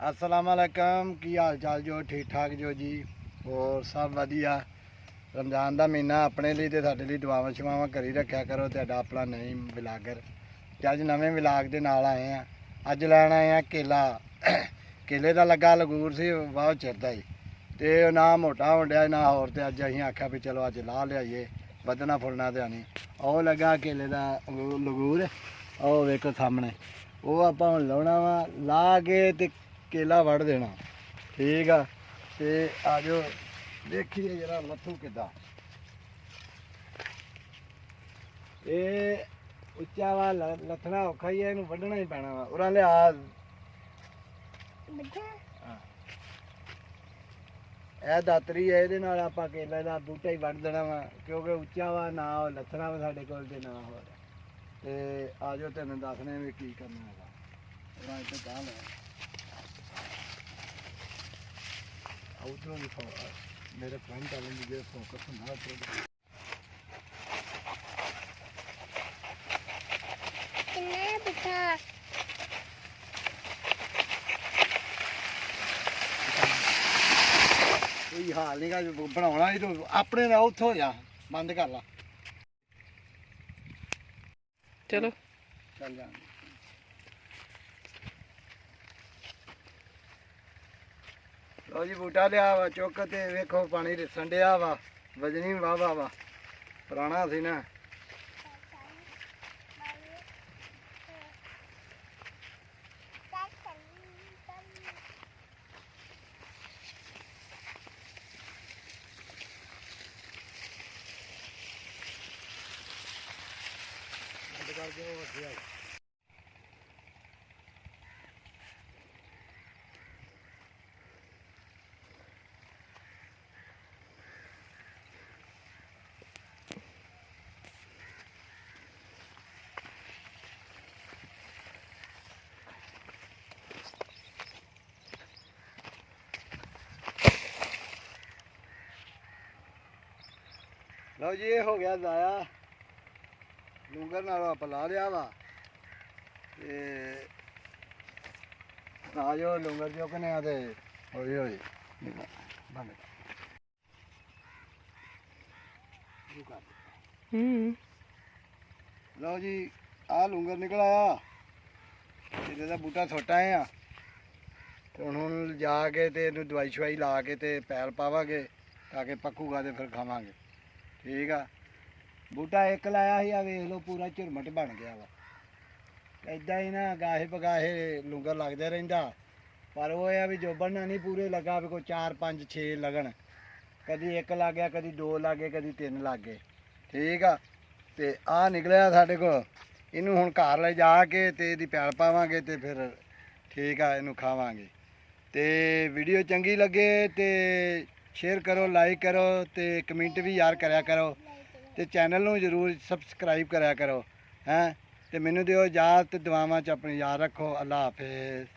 अस्सलाम वालेकुम। की हाल चाल जो? ठीक ठाक जो जी? और सब वधिया। रमज़ान का महीना अपने लिए तो साढ़े लिए दुआवां शवावां करी रखा करो। तो अपना नहीं विलागर तो अज नवे विलाग के नाल आए हैं। अज लैन आए हैं केला। केले का लगा लगूर से बहुत चिर का ही, तो ना मोटा हो गया ना होर। तो अज अं आख्या भी चलो अज ला लियाइए, बदना फुलना तो नहीं। वो लगा केले का लगूर, वो वेखो सामने। वो आप लाना वा, ला के ते केला वड़ देना। ठीक है, तो आज देखिए जरा लत्थू किदा ये उच्चा वा लथना औखा ही है, इनू वढ़ना ही पैना वा। उरा लिया यह दातरी है, ये आप केले का बूटा ही वढ़ देना वा, क्योंकि उच्चा वा ना लथना वा साढ़े कोल ते ना हो। आ जाओ तेन दसने भी की करना है। उधरों भी मेरे फ्रेंड चैलेंज जो फोकस होना कोई हाल नहीं का बनाना ही। तो अपने ना उतो हो जा, बंद कर ला। चलो चल जा। लो जी बूटा लिया वा चुक ते वेखो पानी रिसन दिया वा, वजनी वाह वाह वा, पुराना सी ना। लो जी ये हो गया लाया लूंगर नालों आप ला लिया वा। आ जाओ लूंगर चुकने हौली हौली बंद लो जी आ लूंगर निकल आया। ਇਹਦਾ बूटा छोटा है तो ਹੁਣ ਜਾ ਕੇ ਤੇ ਇਹਨੂੰ ਦਵਾਈ ਸ਼ਵਾਈ ਲਾ ਕੇ ਤੇ ਪੈਲ ਪਾਵਾਂਗੇ ਤਾਂ ਕਿ ਪੱਕੂਗਾ ਤੇ ਫਿਰ ਖਾਵਾਂਗੇ। ਠੀਕ ਆ। ਬੂਟਾ ਇੱਕ ਲਾਇਆ ਸੀ, ਆ ਵੇਖ ਲਓ ਪੂਰਾ ਝੁਰਮਟ ਬਣ ਗਿਆ ਵਾ। ਇੱਦਾਂ ਹੀ ਨਾ ਗਾਹੇ ਬਗਾਹੇ ਲੂੰਗਰ ਲੱਗਦਾ ਰਹਿੰਦਾ, ਪਰ ਉਹ ਆ ਵੀ ਜੋਬਣ ਨਹੀਂ ਪੂਰੇ ਲੱਗਾ ਵੀ ਕੋਈ 4 5 6 ਲੱਗਣ। ਕਦੀ ਇੱਕ ਲੱਗ ਗਿਆ, ਕਦੀ 2 ਲੱਗ ਗਏ, ਕਦੀ 3 ਲੱਗ ਗਏ। ਠੀਕ ਆ। ਤੇ ਆ ਨਿਕਲਿਆ ਸਾਡੇ ਕੋਲ। ਇਹਨੂੰ ਹੁਣ ਘਰ ਲੈ ਜਾ ਕੇ ਤੇ ਇਹਦੀ ਪੈਲ ਪਾਵਾਂਗੇ ਤੇ ਫਿਰ ਠੀਕ ਆ ਇਹਨੂੰ ਖਾਵਾਂਗੇ। ਤੇ ਵੀਡੀਓ ਚੰਗੀ ਲੱਗੇ ਤੇ ਸ਼ੇਅਰ ਕਰੋ, ਲਾਈਕ ਕਰੋ ਤੇ ਕਮੈਂਟ ਵੀ ਯਾਰ ਕਰਿਆ ਕਰੋ ਤੇ ਚੈਨਲ ਨੂੰ ਜ਼ਰੂਰ ਸਬਸਕ੍ਰਾਈਬ ਕਰਿਆ ਕਰੋ। ਹੈਂ ਤੇ ਮੈਨੂੰ ਦਿਓ ਇਜਾਜ਼ਤ, ਦੁਆਵਾਂ 'ਚ ਆਪਣੀ ਯਾਦ ਰੱਖੋ। ਅੱਲਾ ਹਾਫਿਜ਼।